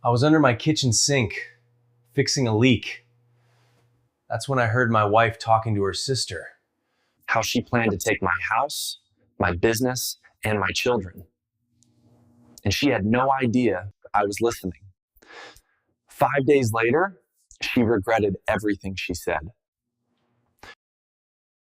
I was under my kitchen sink, fixing a leak. That's when I heard my wife talking to her sister. How she planned to take my house, my business, and my children. And she had no idea I was listening. 5 days later, she regretted everything she said.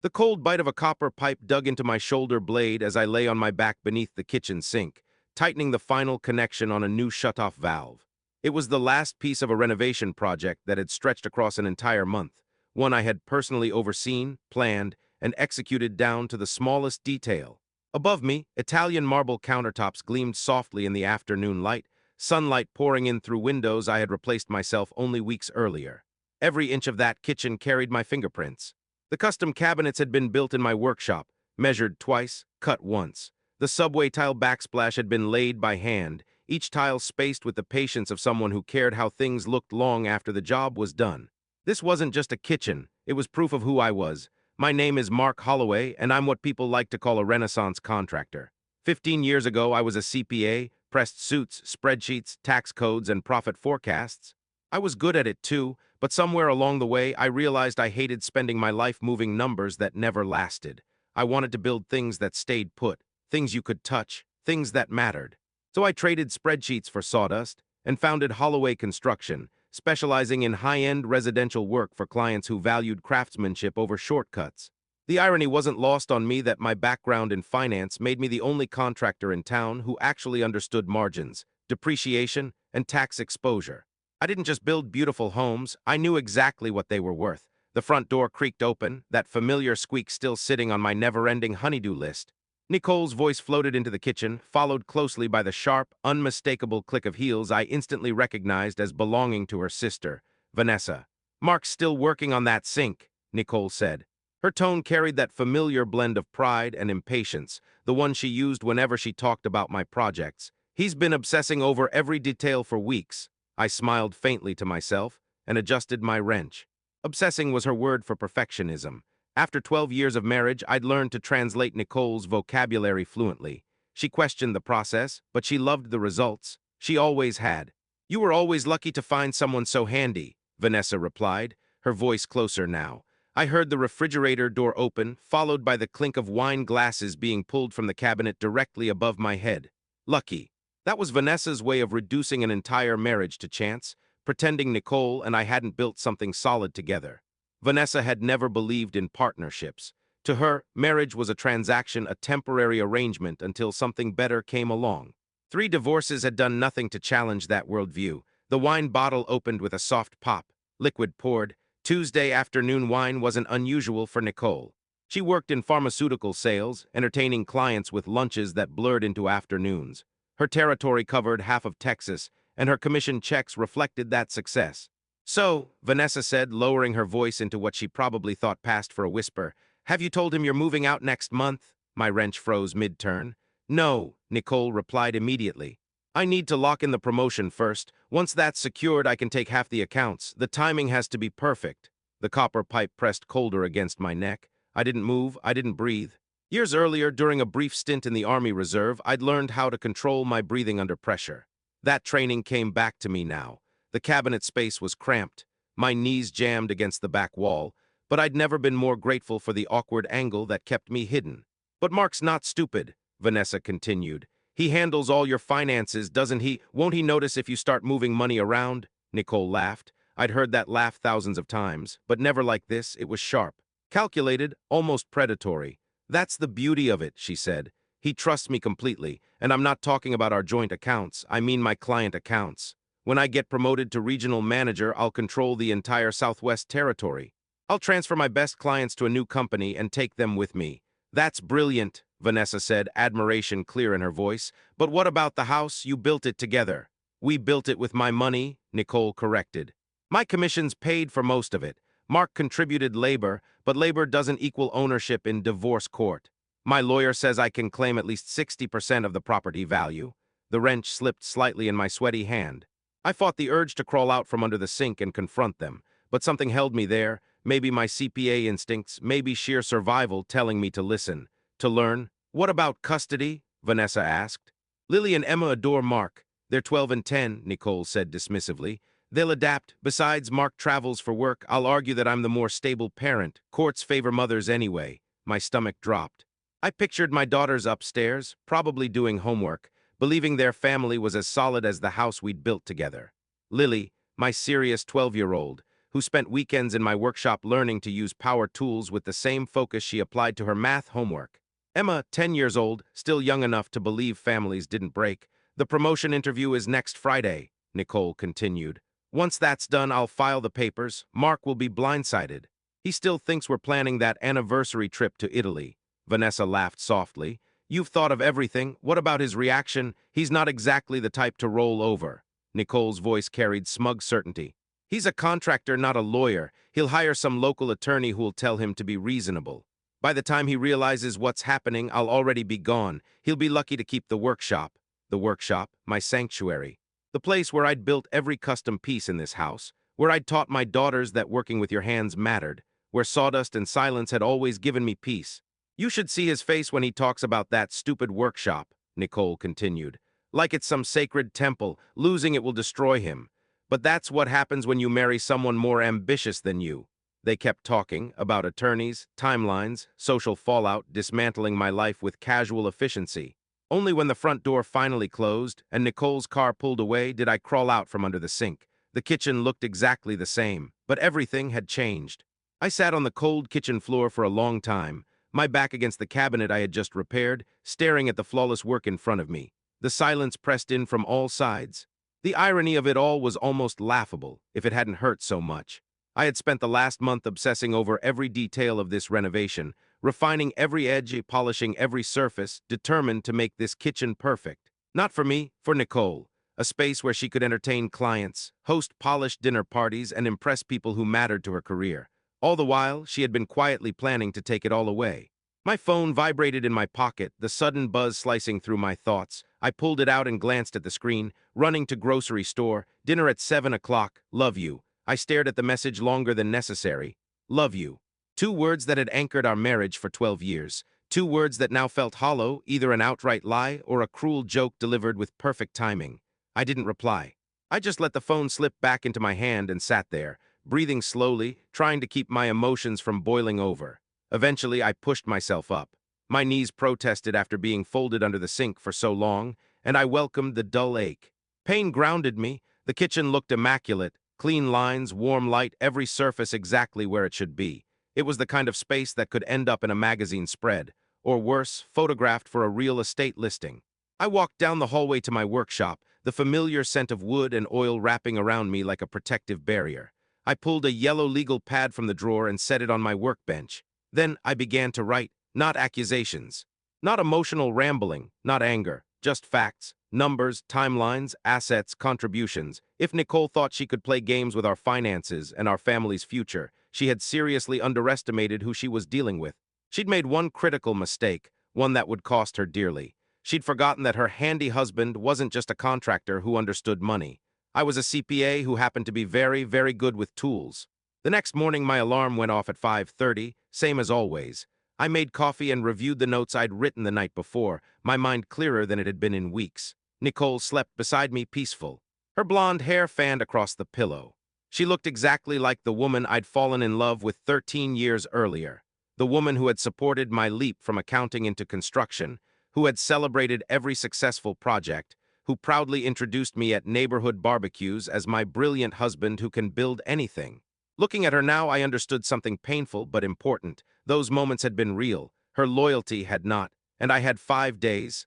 The cold bite of a copper pipe dug into my shoulder blade as I lay on my back beneath the kitchen sink, tightening the final connection on a new shutoff valve. It was the last piece of a renovation project that had stretched across an entire month, one I had personally overseen, planned, and executed down to the smallest detail. Above me, Italian marble countertops gleamed softly in the afternoon light, sunlight pouring in through windows I had replaced myself only weeks earlier. Every inch of that kitchen carried my fingerprints. The custom cabinets had been built in my workshop, measured twice, cut once. The subway tile backsplash had been laid by hand, each tile spaced with the patience of someone who cared how things looked long after the job was done. This wasn't just a kitchen, it was proof of who I was. My name is Mark Holloway, and I'm what people like to call a Renaissance contractor. 15 years ago, I was a CPA, pressed suits, spreadsheets, tax codes, and profit forecasts. I was good at it too, but somewhere along the way, I realized I hated spending my life moving numbers that never lasted. I wanted to build things that stayed put, things you could touch, things that mattered. So I traded spreadsheets for sawdust and founded Holloway Construction, specializing in high-end residential work for clients who valued craftsmanship over shortcuts. The irony wasn't lost on me that my background in finance made me the only contractor in town who actually understood margins, depreciation, and tax exposure. I didn't just build beautiful homes, I knew exactly what they were worth. The front door creaked open, that familiar squeak still sitting on my never-ending honeydew list. Nicole's voice floated into the kitchen, followed closely by the sharp, unmistakable click of heels I instantly recognized as belonging to her sister, Vanessa. "Mark's still working on that sink," Nicole said. Her tone carried that familiar blend of pride and impatience, the one she used whenever she talked about my projects. "He's been obsessing over every detail for weeks." I smiled faintly to myself and adjusted my wrench. Obsessing was her word for perfectionism. After 12 years of marriage, I'd learned to translate Nicole's vocabulary fluently. She questioned the process, but she loved the results. She always had. "You were always lucky to find someone so handy," Vanessa replied, her voice closer now. I heard the refrigerator door open, followed by the clink of wine glasses being pulled from the cabinet directly above my head. Lucky. That was Vanessa's way of reducing an entire marriage to chance, pretending Nicole and I hadn't built something solid together. Vanessa had never believed in partnerships. To her, marriage was a transaction, a temporary arrangement until something better came along. 3 divorces had done nothing to challenge that worldview. The wine bottle opened with a soft pop. Liquid poured. Tuesday afternoon wine wasn't unusual for Nicole. She worked in pharmaceutical sales, entertaining clients with lunches that blurred into afternoons. Her territory covered half of Texas, and her commission checks reflected that success. "So," Vanessa said, lowering her voice into what she probably thought passed for a whisper, "have you told him you're moving out next month?" My wrench froze mid-turn. "No," Nicole replied immediately. "I need to lock in the promotion first. Once that's secured, I can take half the accounts. The timing has to be perfect." The copper pipe pressed colder against my neck. I didn't move, I didn't breathe. Years earlier, during a brief stint in the Army Reserve, I'd learned how to control my breathing under pressure. That training came back to me now. The cabinet space was cramped, my knees jammed against the back wall, but I'd never been more grateful for the awkward angle that kept me hidden. "But Mark's not stupid," Vanessa continued. "He handles all your finances, doesn't he? Won't he notice if you start moving money around?" Nicole laughed. I'd heard that laugh thousands of times, but never like this. It was sharp, calculated, almost predatory. "That's the beauty of it," she said. "He trusts me completely, and I'm not talking about our joint accounts. I mean my client accounts. When I get promoted to regional manager, I'll control the entire Southwest territory. I'll transfer my best clients to a new company and take them with me." "That's brilliant," Vanessa said, admiration clear in her voice. "But what about the house? You built it together." "We built it with my money," Nicole corrected. "My commissions paid for most of it. Mark contributed labor, but labor doesn't equal ownership in divorce court. My lawyer says I can claim at least 60% of the property value." The wrench slipped slightly in my sweaty hand. I fought the urge to crawl out from under the sink and confront them, but something held me there, maybe my CPA instincts, maybe sheer survival telling me to listen, to learn. "What about custody?" Vanessa asked. "Lily and Emma adore Mark. They're 12 and 10, Nicole said dismissively. They'll adapt. Besides, Mark travels for work. I'll argue that I'm the more stable parent. Courts favor mothers anyway. My stomach dropped. I pictured my daughters upstairs, probably doing homework, believing their family was as solid as the house we'd built together. Lily, my serious 12-year-old, who spent weekends in my workshop learning to use power tools with the same focus she applied to her math homework. Emma, 10 years old, still young enough to believe families didn't break. The promotion interview is next Friday, Nicole continued. Once that's done, I'll file the papers. Mark will be blindsided. He still thinks we're planning that anniversary trip to Italy. Vanessa laughed softly. You've thought of everything. What about his reaction? He's not exactly the type to roll over. Nicole's voice carried smug certainty. He's a contractor, not a lawyer. He'll hire some local attorney who'll tell him to be reasonable. By the time he realizes what's happening, I'll already be gone. He'll be lucky to keep the workshop. The workshop, my sanctuary. The place where I'd built every custom piece in this house, where I'd taught my daughters that working with your hands mattered, where sawdust and silence had always given me peace. You should see his face when he talks about that stupid workshop, Nicole continued. Like it's some sacred temple, losing it will destroy him. But that's what happens when you marry someone more ambitious than you. They kept talking about attorneys, timelines, social fallout, dismantling my life with casual efficiency. Only when the front door finally closed and Nicole's car pulled away did I crawl out from under the sink. The kitchen looked exactly the same, but everything had changed. I sat on the cold kitchen floor for a long time, my back against the cabinet I had just repaired, staring at the flawless work in front of me. The silence pressed in from all sides. The irony of it all was almost laughable, if it hadn't hurt so much. I had spent the last month obsessing over every detail of this renovation, refining every edge, polishing every surface, determined to make this kitchen perfect. Not for me, for Nicole. A space where she could entertain clients, host polished dinner parties, and impress people who mattered to her career. All the while, she had been quietly planning to take it all away. My phone vibrated in my pocket, the sudden buzz slicing through my thoughts. I pulled it out and glanced at the screen, running to grocery store, dinner at 7 o'clock, love you. I stared at the message longer than necessary. Love you. 2 words that had anchored our marriage for 12 years. 2 words that now felt hollow, either an outright lie or a cruel joke delivered with perfect timing. I didn't reply. I just let the phone slip back into my hand and sat there, breathing slowly, trying to keep my emotions from boiling over. Eventually, I pushed myself up. My knees protested after being folded under the sink for so long, and I welcomed the dull ache. Pain grounded me. The kitchen looked immaculate. Clean lines, warm light, every surface exactly where it should be. It was the kind of space that could end up in a magazine spread, or worse, photographed for a real estate listing. I walked down the hallway to my workshop, the familiar scent of wood and oil wrapping around me like a protective barrier. I pulled a yellow legal pad from the drawer and set it on my workbench. Then I began to write, not accusations, not emotional rambling, not anger, just facts. Numbers, timelines, assets, contributions. If Nicole thought she could play games with our finances and our family's future, she had seriously underestimated who she was dealing with. She'd made one critical mistake, one that would cost her dearly. She'd forgotten that her handy husband wasn't just a contractor who understood money. I was a CPA who happened to be very, very good with tools. The next morning, my alarm went off at 5:30, same as always. I made coffee and reviewed the notes I'd written the night before, my mind clearer than it had been in weeks. Nicole slept beside me peaceful, her blonde hair fanned across the pillow. She looked exactly like the woman I'd fallen in love with 13 years earlier, the woman who had supported my leap from accounting into construction, who had celebrated every successful project, who proudly introduced me at neighborhood barbecues as my brilliant husband who can build anything. Looking at her now, I understood something painful but important. Those moments had been real. Her loyalty had not. And I had 5 days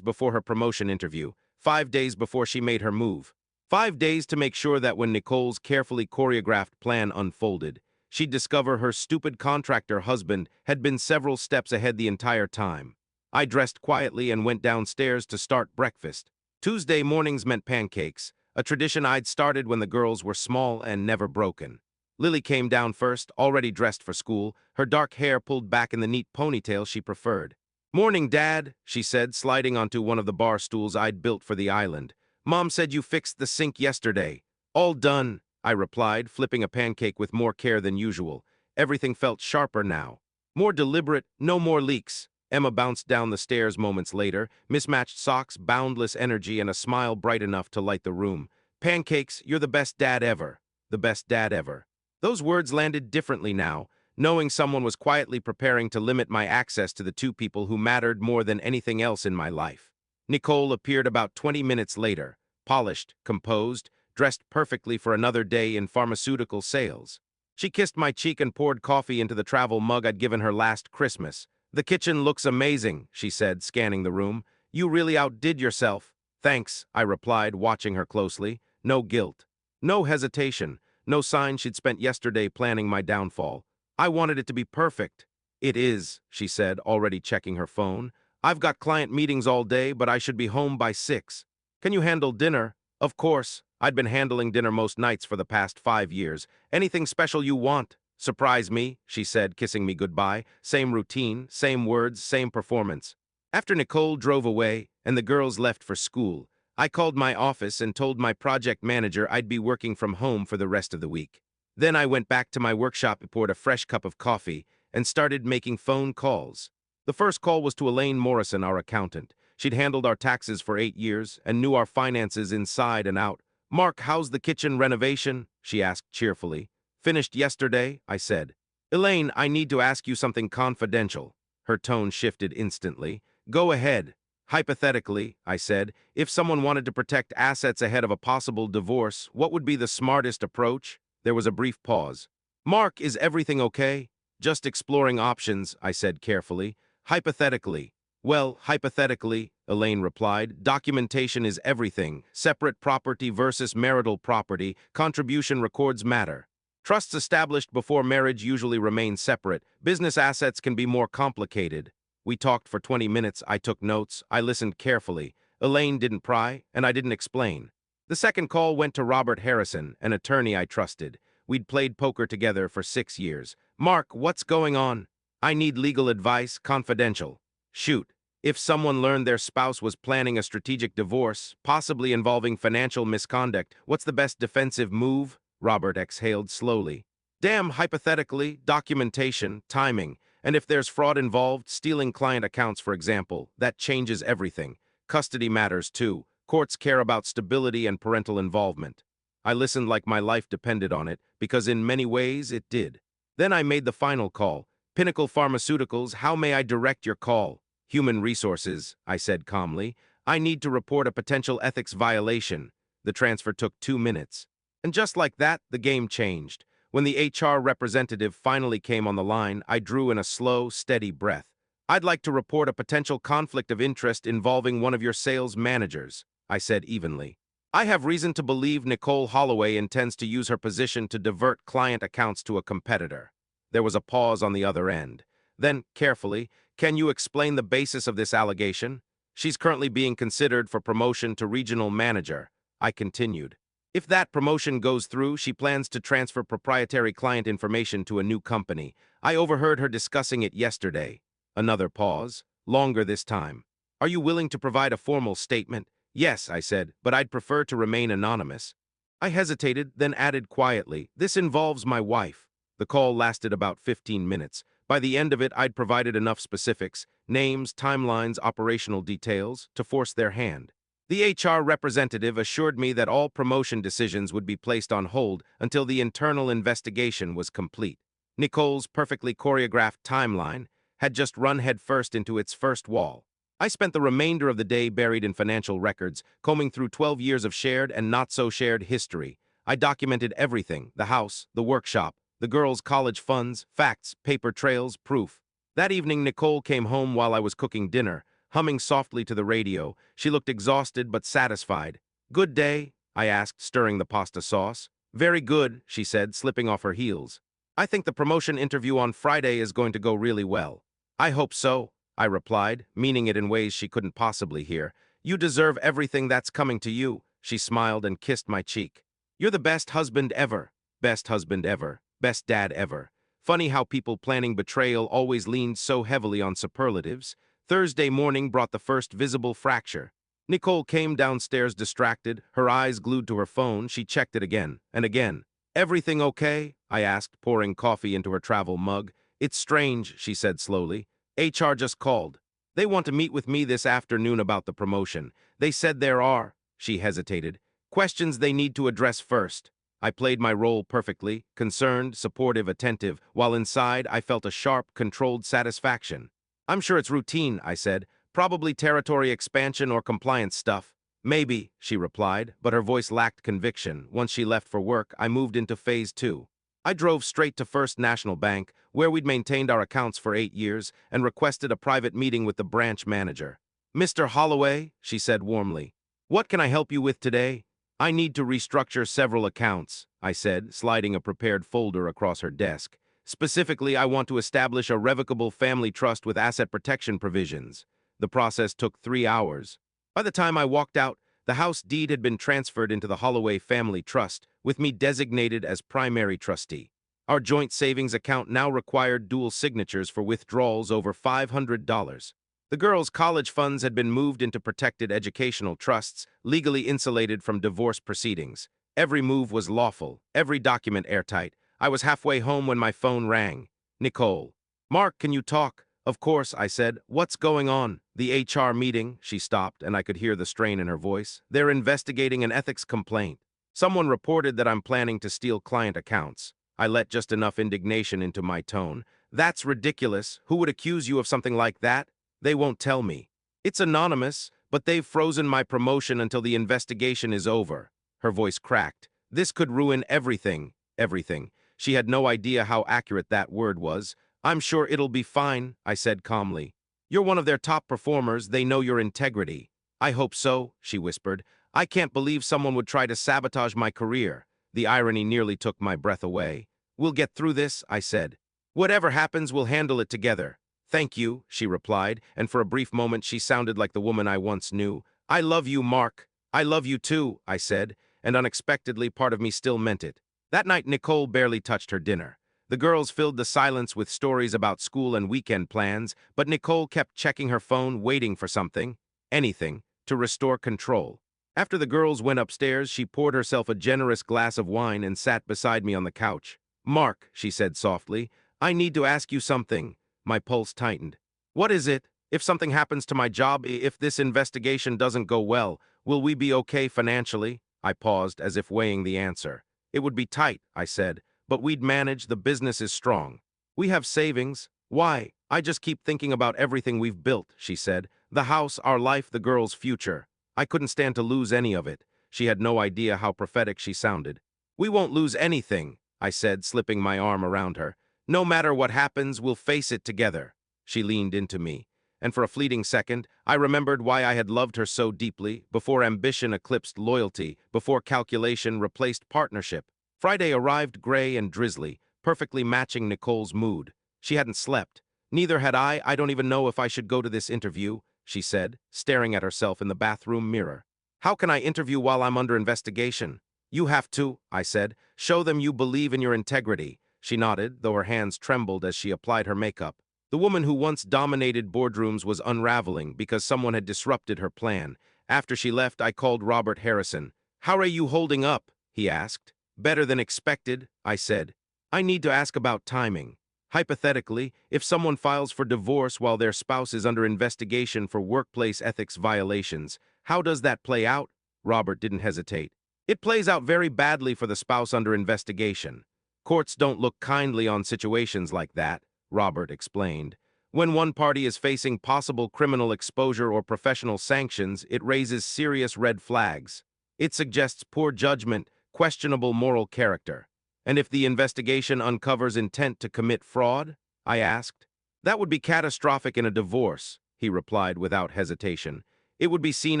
before her promotion interview, 5 days before she made her move. 5 days to make sure that when Nicole's carefully choreographed plan unfolded, she'd discover her stupid contractor husband had been several steps ahead the entire time. I dressed quietly and went downstairs to start breakfast. Tuesday mornings meant pancakes, a tradition I'd started when the girls were small and never broken. Lily came down first, already dressed for school, her dark hair pulled back in the neat ponytail she preferred. "Morning, Dad," she said, sliding onto one of the bar stools I'd built for the island. "Mom said you fixed the sink yesterday." "All done," I replied, flipping a pancake with more care than usual. Everything felt sharper now. More deliberate, no more leaks. Emma bounced down the stairs moments later, mismatched socks, boundless energy, and a smile bright enough to light the room. Pancakes, you're the best dad ever. The best dad ever. Those words landed differently now, knowing someone was quietly preparing to limit my access to the two people who mattered more than anything else in my life. Nicole appeared about 20 minutes later, polished, composed, dressed perfectly for another day in pharmaceutical sales. She kissed my cheek and poured coffee into the travel mug I'd given her last Christmas. "The kitchen looks amazing," she said, scanning the room. "You really outdid yourself." "Thanks," I replied, watching her closely. No guilt. No hesitation. No sign she'd spent yesterday planning my downfall. I wanted it to be perfect. "It is," she said, already checking her phone. "I've got client meetings all day, but I should be home by 6. Can you handle dinner?" "Of course. I'd been handling dinner most nights for the past 5 years. Anything special you want?" "Surprise me," she said, kissing me goodbye. Same routine, same words, same performance. After Nicole drove away and the girls left for school, I called my office and told my project manager I'd be working from home for the rest of the week. Then I went back to my workshop, poured a fresh cup of coffee, and started making phone calls. The first call was to Elaine Morrison, our accountant. She'd handled our taxes for 8 years and knew our finances inside and out. "Mark, how's the kitchen renovation?" she asked cheerfully. "Finished yesterday," I said. "Elaine, I need to ask you something confidential." Her tone shifted instantly. "Go ahead." "Hypothetically," I said, "if someone wanted to protect assets ahead of a possible divorce, what would be the smartest approach?" There was a brief pause. "Mark, is everything okay?" "Just exploring options," I said carefully. "Hypothetically." "Well, hypothetically," Elaine replied, "documentation is everything. Separate property versus marital property. Contribution records matter. Trusts established before marriage usually remain separate. Business assets can be more complicated." We talked for 20 minutes. I took notes. I listened carefully. Elaine didn't pry, and I didn't explain. The second call went to Robert Harrison, an attorney I trusted. We'd played poker together for 6 years. "Mark, what's going on?" "I need legal advice, confidential." "Shoot." "If someone learned their spouse was planning a strategic divorce, possibly involving financial misconduct, what's the best defensive move?" Robert exhaled slowly. "Damn, hypothetically, documentation, timing. And if there's fraud involved, stealing client accounts, for example, that changes everything. Custody matters too. Courts care about stability and parental involvement." I listened like my life depended on it, because in many ways it did. Then I made the final call. "Pinnacle Pharmaceuticals, how may I direct your call?" "Human Resources," I said calmly. "I need to report a potential ethics violation." The transfer took 2 minutes. And just like that, the game changed. When the HR representative finally came on the line, I drew in a slow, steady breath. "I'd like to report a potential conflict of interest involving one of your sales managers," I said evenly. "I have reason to believe Nicole Holloway intends to use her position to divert client accounts to a competitor." There was a pause on the other end. Then, carefully, "Can you explain the basis of this allegation?" "She's currently being considered for promotion to regional manager," I continued. "If that promotion goes through, she plans to transfer proprietary client information to a new company. I overheard her discussing it yesterday." Another pause, longer this time. "Are you willing to provide a formal statement?" "Yes," I said, "but I'd prefer to remain anonymous." I hesitated, then added quietly, "This involves my wife." The call lasted about 15 minutes. By the end of it, I'd provided enough specifics, names, timelines, operational details, to force their hand. The HR representative assured me that all promotion decisions would be placed on hold until the internal investigation was complete. Nicole's perfectly choreographed timeline had just run headfirst into its first wall. I spent the remainder of the day buried in financial records, combing through 12 years of shared and not-so-shared history. I documented everything: the house, the workshop, the girls' college funds, facts, paper trails, proof. That evening, Nicole came home while I was cooking dinner, humming softly to the radio. She looked exhausted but satisfied. "Good day?" I asked, stirring the pasta sauce. "Very good," she said, slipping off her heels. "I think the promotion interview on Friday is going to go really well." "I hope so," I replied, meaning it in ways she couldn't possibly hear. "You deserve everything that's coming to you." She smiled and kissed my cheek. "You're the best husband ever." Best husband ever. Best dad ever. Funny how people planning betrayal always leaned so heavily on superlatives. Thursday morning brought the first visible fracture. Nicole came downstairs distracted, her eyes glued to her phone. She checked it again and again. "Everything okay?" I asked, pouring coffee into her travel mug. "It's strange," she said slowly. HR just called. They want to meet with me this afternoon about the promotion. They said there are, she hesitated, questions they need to address first. I played my role perfectly, concerned, supportive, attentive, while inside I felt a sharp, controlled satisfaction. I'm sure it's routine, I said. Probably territory expansion or compliance stuff. Maybe, she replied, but her voice lacked conviction. Once she left for work, I moved into phase 2. I drove straight to First National Bank, where we'd maintained our accounts for 8 years, and requested a private meeting with the branch manager. Mr. Holloway, she said warmly, what can I help you with today? I need to restructure several accounts, I said, sliding a prepared folder across her desk. Specifically, I want to establish a revocable family trust with asset protection provisions. The process took 3 hours. By the time I walked out, the house deed had been transferred into the Holloway Family Trust, with me designated as primary trustee. Our joint savings account now required dual signatures for withdrawals over $500. The girls' college funds had been moved into protected educational trusts, legally insulated from divorce proceedings. Every move was lawful, every document airtight. I was halfway home when my phone rang. Nicole. Mark, can you talk? Of course, I said. What's going on? The HR meeting. She stopped, and I could hear the strain in her voice. They're investigating an ethics complaint. Someone reported that I'm planning to steal client accounts. I let just enough indignation into my tone. That's ridiculous. Who would accuse you of something like that? They won't tell me. It's anonymous, but they've frozen my promotion until the investigation is over. Her voice cracked. This could ruin everything. Everything. She had no idea how accurate that word was. I'm sure it'll be fine, I said calmly. You're one of their top performers. They know your integrity. I hope so, she whispered. I can't believe someone would try to sabotage my career. The irony nearly took my breath away. We'll get through this, I said. Whatever happens, we'll handle it together. Thank you, she replied, and for a brief moment she sounded like the woman I once knew. I love you, Mark. I love you too, I said, and unexpectedly part of me still meant it. That night Nicole barely touched her dinner. The girls filled the silence with stories about school and weekend plans, but Nicole kept checking her phone, waiting for something, anything, to restore control. After the girls went upstairs, she poured herself a generous glass of wine and sat beside me on the couch. Mark, she said softly, I need to ask you something. My pulse tightened. What is it? If something happens to my job, if this investigation doesn't go well, will we be okay financially? I paused, as if weighing the answer. It would be tight, I said, but we'd manage. The business is strong. We have savings. Why? I just keep thinking about everything we've built, she said. The house, our life, the girl's future. I couldn't stand to lose any of it. She had no idea how prophetic she sounded. We won't lose anything, I said, slipping my arm around her. No matter what happens, we'll face it together. She leaned into me, and for a fleeting second, I remembered why I had loved her so deeply, before ambition eclipsed loyalty, before calculation replaced partnership. Friday arrived gray and drizzly, perfectly matching Nicole's mood. She hadn't slept. Neither had I. I don't even know if I should go to this interview, she said, staring at herself in the bathroom mirror. How can I interview while I'm under investigation? You have to, I said. Show them you believe in your integrity. She nodded, though her hands trembled as she applied her makeup. The woman who once dominated boardrooms was unraveling because someone had disrupted her plan. After she left, I called Robert Harrison. How are you holding up? He asked. Better than expected, I said. I need to ask about timing. Hypothetically, if someone files for divorce while their spouse is under investigation for workplace ethics violations, how does that play out? Robert didn't hesitate. It plays out very badly for the spouse under investigation. Courts don't look kindly on situations like that, Robert explained. When one party is facing possible criminal exposure or professional sanctions, it raises serious red flags. It suggests poor judgment, questionable moral character. And if the investigation uncovers intent to commit fraud? I asked. That would be catastrophic in a divorce, he replied without hesitation. It would be seen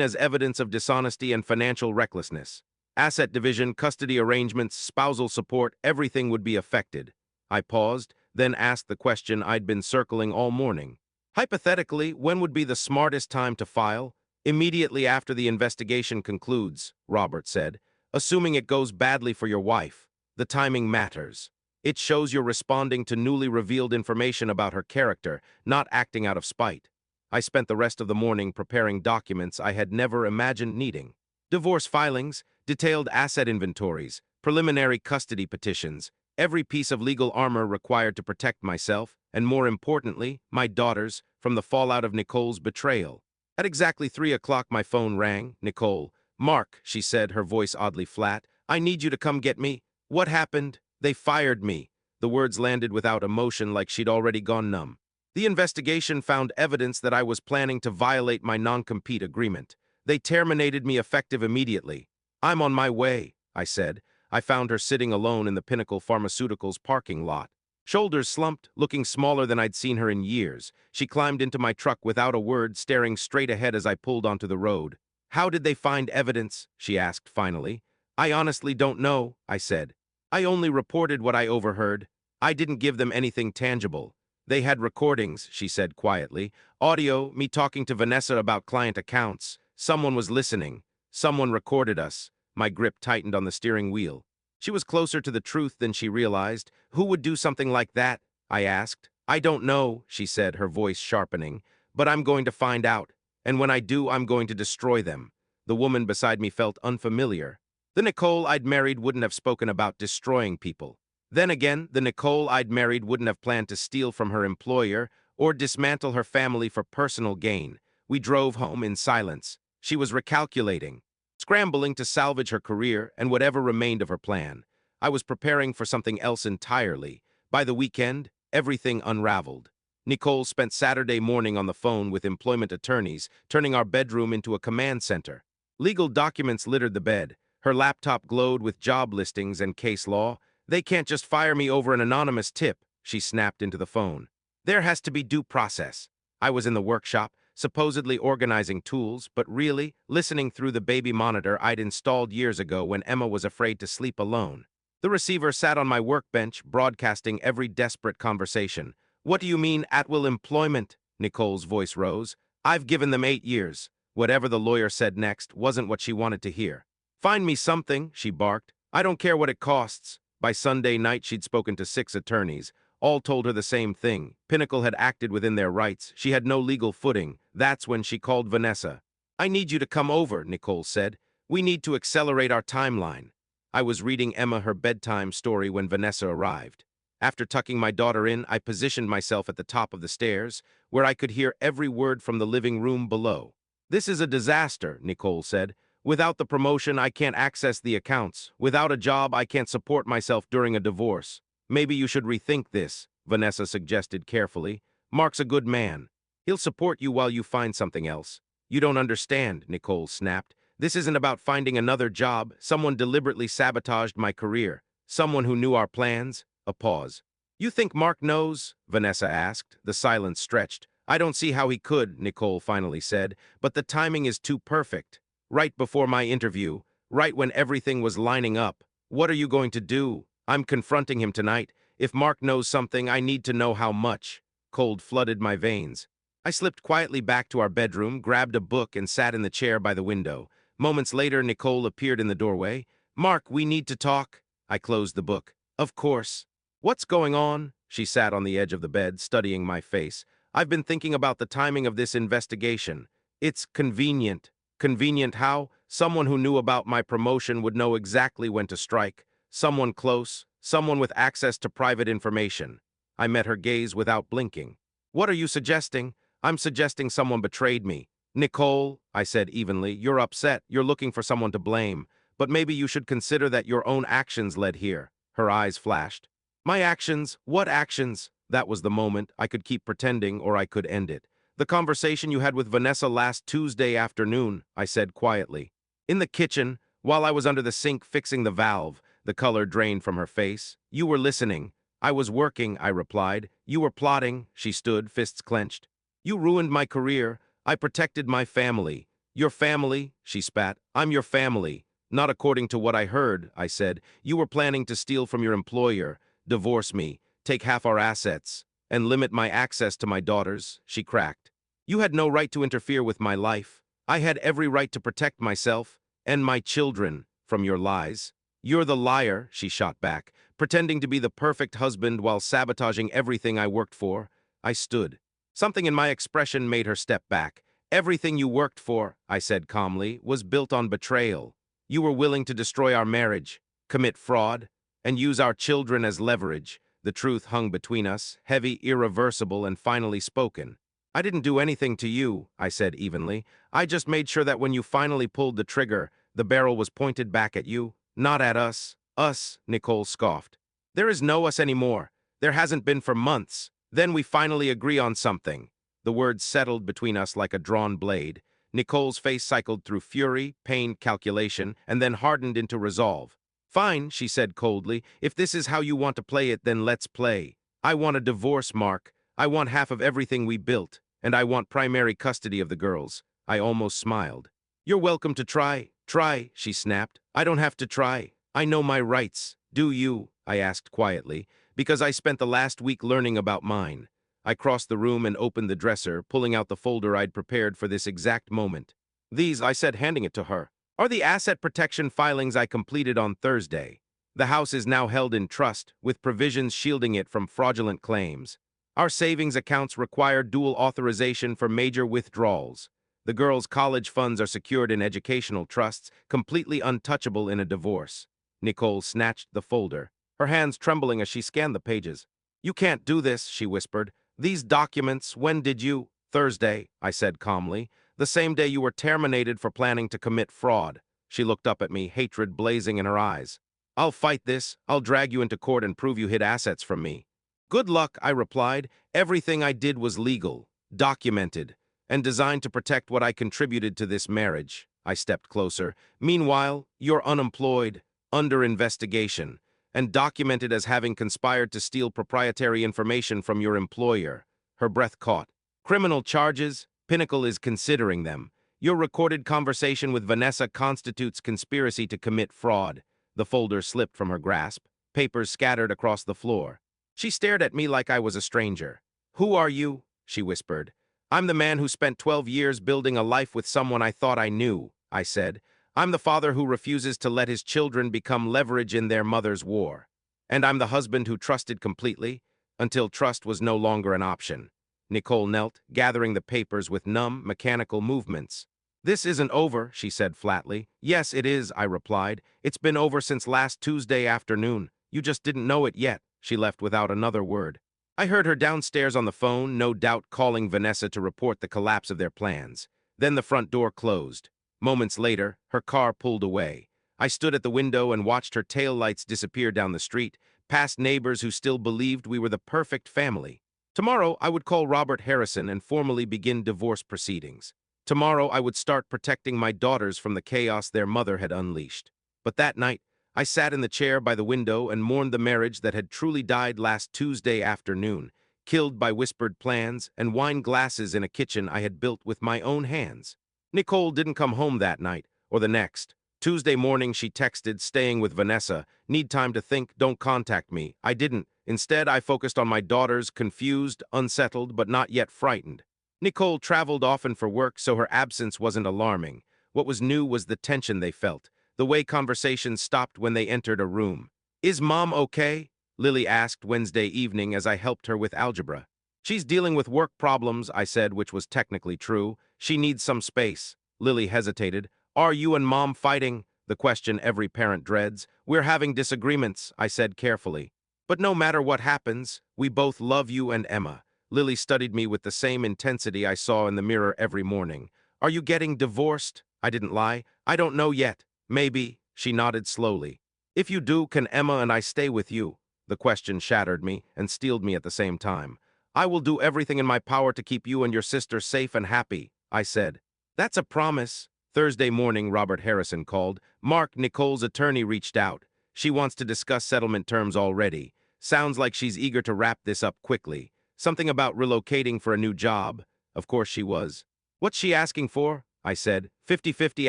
as evidence of dishonesty and financial recklessness. Asset division, custody arrangements, spousal support, everything would be affected. I paused, then asked the question I'd been circling all morning. Hypothetically, when would be the smartest time to file? Immediately after the investigation concludes, Robert said. Assuming it goes badly for your wife. The timing matters. It shows you're responding to newly revealed information about her character, not acting out of spite. I spent the rest of the morning preparing documents I had never imagined needing. Divorce filings, detailed asset inventories, preliminary custody petitions, every piece of legal armor required to protect myself, and more importantly, my daughters, from the fallout of Nicole's betrayal. At exactly 3 o'clock, my phone rang. Nicole. "Mark," she said, her voice oddly flat, "I need you to come get me." "What happened?" "They fired me." The words landed without emotion, like she'd already gone numb. "The investigation found evidence that I was planning to violate my non-compete agreement. They terminated me effective immediately." "I'm on my way," I said. I found her sitting alone in the Pinnacle Pharmaceuticals parking lot. Shoulders slumped, looking smaller than I'd seen her in years. She climbed into my truck without a word, staring straight ahead as I pulled onto the road. "How did they find evidence?" she asked finally. "I honestly don't know," I said. "I only reported what I overheard. I didn't give them anything tangible." "They had recordings," she said quietly. "Audio, me talking to Vanessa about client accounts. Someone was listening. Someone recorded us." My grip tightened on the steering wheel. She was closer to the truth than she realized. "Who would do something like that?" I asked. "I don't know," she said, her voice sharpening. "But I'm going to find out. And when I do, I'm going to destroy them." The woman beside me felt unfamiliar. The Nicole I'd married wouldn't have spoken about destroying people. Then again, the Nicole I'd married wouldn't have planned to steal from her employer or dismantle her family for personal gain. We drove home in silence. She was recalculating, scrambling to salvage her career and whatever remained of her plan. I was preparing for something else entirely. By the weekend, everything unraveled. Nicole spent Saturday morning on the phone with employment attorneys, turning our bedroom into a command center. Legal documents littered the bed. Her laptop glowed with job listings and case law. "They can't just fire me over an anonymous tip," she snapped into the phone. "There has to be due process." I was in the workshop, supposedly organizing tools, but really listening through the baby monitor I'd installed years ago when Emma was afraid to sleep alone. The receiver sat on my workbench, broadcasting every desperate conversation. "What do you mean, at-will employment?" Nicole's voice rose. "I've given them 8 years." Whatever the lawyer said next wasn't what she wanted to hear. "Find me something," she barked. "I don't care what it costs." By Sunday night, she'd spoken to 6 attorneys. All told her the same thing. Pinnacle had acted within their rights. She had no legal footing. That's when she called Vanessa. "I need you to come over," Nicole said. "We need to accelerate our timeline." I was reading Emma her bedtime story when Vanessa arrived. After tucking my daughter in, I positioned myself at the top of the stairs, where I could hear every word from the living room below. "This is a disaster," Nicole said. "Without the promotion, I can't access the accounts. Without a job, I can't support myself during a divorce. Maybe you should rethink this," Vanessa suggested carefully. "Mark's a good man. He'll support you while you find something else." "You don't understand," Nicole snapped. "This isn't about finding another job. Someone deliberately sabotaged my career. Someone who knew our plans." A pause. "You think Mark knows?" Vanessa asked. The silence stretched. "I don't see how he could," Nicole finally said, "but the timing is too perfect. Right before my interview, right when everything was lining up. What are you going to do?" "I'm confronting him tonight. If Mark knows something, I need to know how much." Cold flooded my veins. I slipped quietly back to our bedroom, grabbed a book, and sat in the chair by the window. Moments later, Nicole appeared in the doorway. "Mark, we need to talk." I closed the book. "Of course." "What's going on?" She sat on the edge of the bed, studying my face. "I've been thinking about the timing of this investigation. It's convenient." "Convenient how?" "Someone who knew about my promotion would know exactly when to strike. Someone close, someone with access to private information." I met her gaze without blinking. "What are you suggesting?" "I'm suggesting someone betrayed me." "Nicole," I said evenly, "you're upset. You're looking for someone to blame. But maybe you should consider that your own actions led here." Her eyes flashed. "My actions? What actions?" That was the moment. I could keep pretending or I could end it. "The conversation you had with Vanessa last Tuesday afternoon," I said quietly. "In the kitchen, while I was under the sink fixing the valve." The color drained from her face. "You were listening." "I was working," I replied. "You were plotting." She stood, fists clenched. "You ruined my career. I protected my family." "Your family?" She spat. "I'm your family." "Not according to what I heard," I said. "You were planning to steal from your employer, divorce me, take half our assets, and limit my access to my daughters." She cracked. "You had no right to interfere with my life. I had every right to protect myself and my children from your lies." "You're the liar," she shot back, "pretending to be the perfect husband while sabotaging everything I worked for." I stood. Something in my expression made her step back. "Everything you worked for," I said calmly, "was built on betrayal. You were willing to destroy our marriage, commit fraud, and use our children as leverage. The truth hung between us, heavy, irreversible, and finally spoken. I didn't do anything to you, I said evenly. I just made sure that when you finally pulled the trigger, the barrel was pointed back at you, not at us. Us, Nicole scoffed. There is no us anymore. There hasn't been for months. Then we finally agree on something. The words settled between us like a drawn blade. Nicole's face cycled through fury, pain, calculation, and then hardened into resolve. Fine, she said coldly. If this is how you want to play it, then let's play. I want a divorce, Mark. I want half of everything we built, and I want primary custody of the girls. I almost smiled. You're welcome to try. Try, she snapped. I don't have to try. I know my rights. Do you? I asked quietly, because I spent the last week learning about mine. I crossed the room and opened the dresser, pulling out the folder I'd prepared for this exact moment. These, I said, handing it to her, are the asset protection filings I completed on Thursday. The house is now held in trust, with provisions shielding it from fraudulent claims. Our savings accounts require dual authorization for major withdrawals. The girls' college funds are secured in educational trusts, completely untouchable in a divorce. Nicole snatched the folder, her hands trembling as she scanned the pages. You can't do this, she whispered. These documents, when did you? Thursday, I said calmly. The same day you were terminated for planning to commit fraud. She looked up at me, hatred blazing in her eyes. I'll fight this. I'll drag you into court and prove you hid assets from me. Good luck, I replied. Everything I did was legal, documented, and designed to protect what I contributed to this marriage. I stepped closer. Meanwhile, you're unemployed, under investigation, and documented as having conspired to steal proprietary information from your employer. Her breath caught. Criminal charges? Pinnacle is considering them. Your recorded conversation with Vanessa constitutes conspiracy to commit fraud. The folder slipped from her grasp, papers scattered across the floor. She stared at me like I was a stranger. Who are you? She whispered. I'm the man who spent 12 years building a life with someone I thought I knew, I said. I'm the father who refuses to let his children become leverage in their mother's war. And I'm the husband who trusted completely, until trust was no longer an option. Nicole knelt, gathering the papers with numb, mechanical movements. This isn't over, she said flatly. Yes, it is, I replied. It's been over since last Tuesday afternoon. You just didn't know it yet. She left without another word. I heard her downstairs on the phone, no doubt calling Vanessa to report the collapse of their plans. Then the front door closed. Moments later, her car pulled away. I stood at the window and watched her taillights disappear down the street, past neighbors who still believed we were the perfect family. Tomorrow, I would call Robert Harrison and formally begin divorce proceedings. Tomorrow, I would start protecting my daughters from the chaos their mother had unleashed. But that night, I sat in the chair by the window and mourned the marriage that had truly died last Tuesday afternoon, killed by whispered plans and wine glasses in a kitchen I had built with my own hands. Nicole didn't come home that night, or the next. Tuesday morning, she texted, staying with Vanessa. Need time to think, don't contact me. I didn't. Instead, I focused on my daughters, confused, unsettled, but not yet frightened. Nicole traveled often for work, so her absence wasn't alarming. What was new was the tension they felt, the way conversations stopped when they entered a room. Is Mom okay? Lily asked Wednesday evening as I helped her with algebra. She's dealing with work problems, I said, which was technically true. She needs some space. Lily hesitated. Are you and Mom fighting? The question every parent dreads. We're having disagreements, I said carefully. But no matter what happens, we both love you and Emma. Lily studied me with the same intensity I saw in the mirror every morning. Are you getting divorced? I didn't lie. I don't know yet. Maybe. She nodded slowly. If you do, can Emma and I stay with you? The question shattered me and steeled me at the same time. I will do everything in my power to keep you and your sister safe and happy, I said. That's a promise. Thursday morning, Robert Harrison called. Mark, Nicole's attorney, reached out. She wants to discuss settlement terms already. Sounds like she's eager to wrap this up quickly. Something about relocating for a new job. Of course she was. What's she asking for? I said. 50-50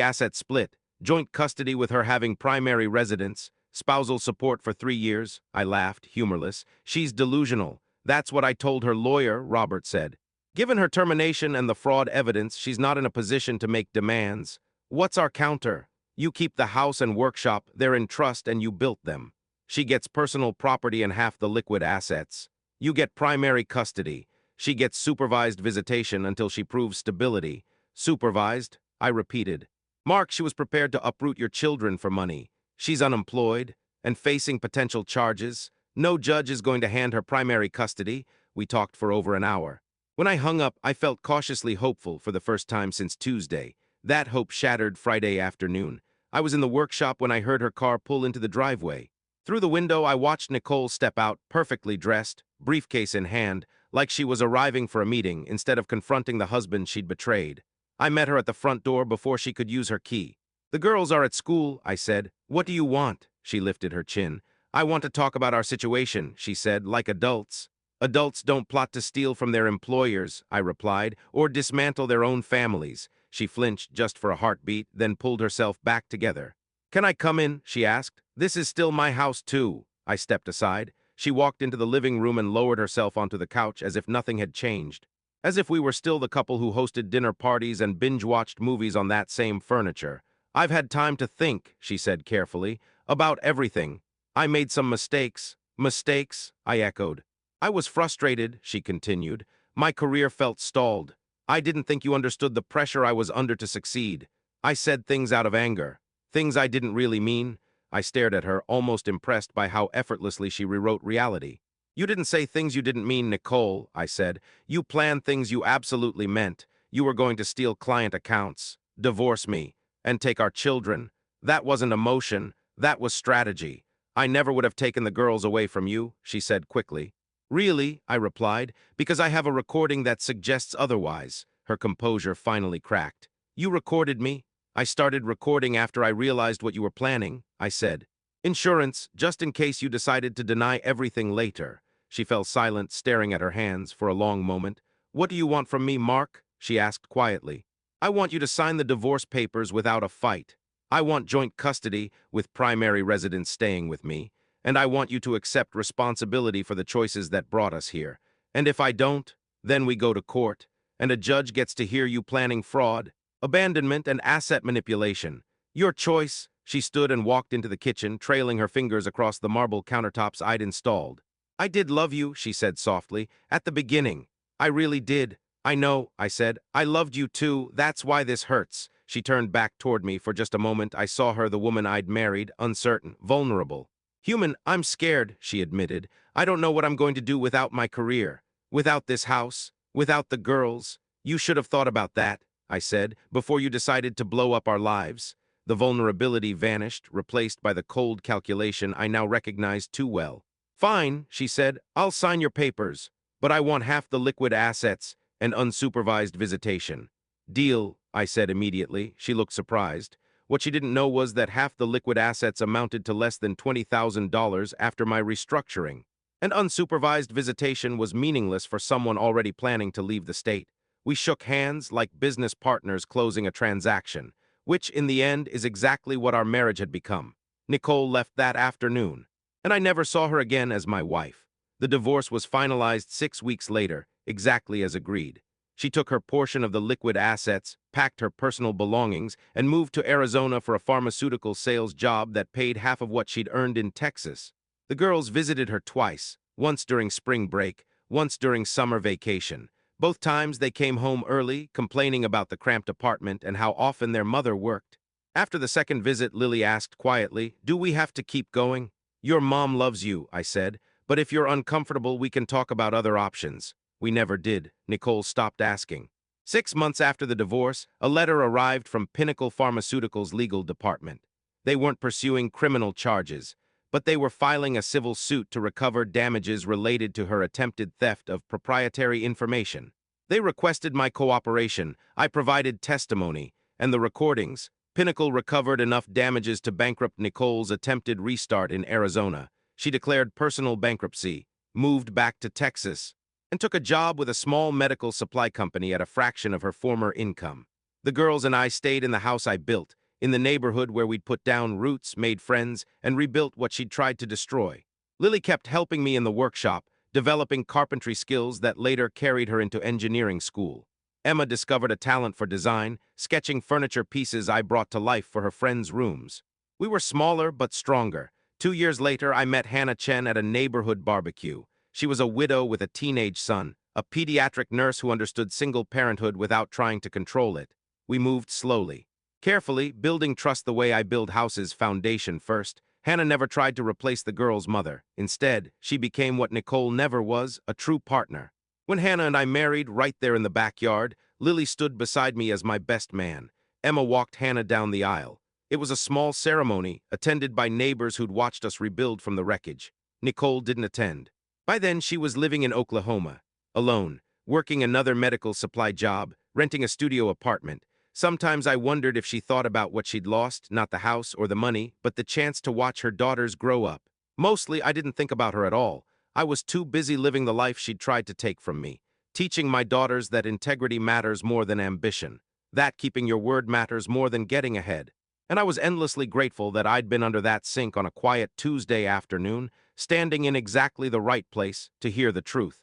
asset split. Joint custody with her having primary residence. Spousal support for 3 years. I laughed, humorless. She's delusional. That's what I told her lawyer, Robert said. Given her termination and the fraud evidence, she's not in a position to make demands. What's our counter? You keep the house and workshop, they're in trust and you built them. She gets personal property and half the liquid assets. You get primary custody. She gets supervised visitation until she proves stability. Supervised? I repeated. Mark, she was prepared to uproot your children for money. She's unemployed. and facing potential charges. No judge is going to hand her primary custody. We talked for over an hour. When I hung up, I felt cautiously hopeful for the first time since Tuesday. That hope shattered Friday afternoon. I was in the workshop when I heard her car pull into the driveway. Through the window, I watched Nicole step out, perfectly dressed, briefcase in hand, like she was arriving for a meeting instead of confronting the husband she'd betrayed. I met her at the front door before she could use her key. "The girls are at school," I said. "What do you want?" She lifted her chin. "I want to talk about our situation," she said, "like adults." "Adults don't plot to steal from their employers," I replied, "or dismantle their own families." She flinched just for a heartbeat, then pulled herself back together. "Can I come in?" she asked. "This is still my house, too." I stepped aside. She walked into the living room and lowered herself onto the couch as if nothing had changed. As if we were still the couple who hosted dinner parties and binge-watched movies on that same furniture. "I've had time to think," she said carefully, "about everything. I made some mistakes." "Mistakes?" I echoed. "I was frustrated," she continued. "My career felt stalled. I didn't think you understood the pressure I was under to succeed. I said things out of anger. Things I didn't really mean." I stared at her, almost impressed by how effortlessly she rewrote reality. "You didn't say things you didn't mean, Nicole," I said. "You planned things you absolutely meant. You were going to steal client accounts, divorce me, and take our children. That wasn't emotion. That was strategy. I never would have taken the girls away from you," she said quickly. "Really?" I replied, "because I have a recording that suggests otherwise." Her composure finally cracked. "You recorded me?" "I started recording after I realized what you were planning," I said. "Insurance, just in case you decided to deny everything later." She fell silent, staring at her hands for a long moment. "What do you want from me, Mark?" she asked quietly. "I want you to sign the divorce papers without a fight. I want joint custody, with primary residence staying with me. And I want you to accept responsibility for the choices that brought us here. And if I don't, then we go to court, and a judge gets to hear you planning fraud, abandonment, and asset manipulation. Your choice." She stood and walked into the kitchen, trailing her fingers across the marble countertops I'd installed. "I did love you," she said softly, "at the beginning. I really did." "I know," I said. "I loved you too. That's why this hurts." She turned back toward me. For just a moment, I saw her the woman I'd married, uncertain, vulnerable. "Human, I'm scared," she admitted. "I don't know what I'm going to do without my career, without this house, without the girls." "You should have thought about that," I said, "before you decided to blow up our lives." The vulnerability vanished, replaced by the cold calculation I now recognized too well. "Fine," she said, "I'll sign your papers, but I want half the liquid assets and unsupervised visitation." "Deal," I said immediately. She looked surprised. What she didn't know was that half the liquid assets amounted to less than $20,000 after my restructuring. And unsupervised visitation was meaningless for someone already planning to leave the state. We shook hands like business partners closing a transaction, which in the end is exactly what our marriage had become. Nicole left that afternoon, and I never saw her again as my wife. The divorce was finalized 6 weeks later, exactly as agreed. She took her portion of the liquid assets, packed her personal belongings, and moved to Arizona for a pharmaceutical sales job that paid half of what she'd earned in Texas. The girls visited her twice, once during spring break, once during summer vacation. Both times they came home early, complaining about the cramped apartment and how often their mother worked. After the second visit, Lily asked quietly, "Do we have to keep going?" "Your mom loves you," I said, "but if you're uncomfortable, we can talk about other options." We never did. Nicole stopped asking. 6 months after the divorce, a letter arrived from Pinnacle Pharmaceuticals' legal department. They weren't pursuing criminal charges, but they were filing a civil suit to recover damages related to her attempted theft of proprietary information. They requested my cooperation. I provided testimony, and the recordings. Pinnacle recovered enough damages to bankrupt Nicole's attempted restart in Arizona. She declared personal bankruptcy, moved back to Texas, and took a job with a small medical supply company at a fraction of her former income. The girls and I stayed in the house I built, in the neighborhood where we'd put down roots, made friends, and rebuilt what she'd tried to destroy. Lily kept helping me in the workshop, developing carpentry skills that later carried her into engineering school. Emma discovered a talent for design, sketching furniture pieces I brought to life for her friends' rooms. We were smaller but stronger. 2 years later, I met Hannah Chen at a neighborhood barbecue. She was a widow with a teenage son, a pediatric nurse who understood single parenthood without trying to control it. We moved slowly, carefully, building trust the way I build houses, foundation first, Hannah never tried to replace the girl's mother. Instead, she became what Nicole never was, a true partner. When Hannah and I married, right there in the backyard, Lily stood beside me as my best man. Emma walked Hannah down the aisle. It was a small ceremony, attended by neighbors who'd watched us rebuild from the wreckage. Nicole didn't attend. By then, she was living in Oklahoma, alone, working another medical supply job, renting a studio apartment. Sometimes I wondered if she thought about what she'd lost, not the house or the money, but the chance to watch her daughters grow up. Mostly, I didn't think about her at all. I was too busy living the life she'd tried to take from me, teaching my daughters that integrity matters more than ambition, that keeping your word matters more than getting ahead. And I was endlessly grateful that I'd been under that sink on a quiet Tuesday afternoon, standing in exactly the right place to hear the truth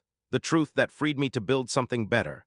that freed me to build something better.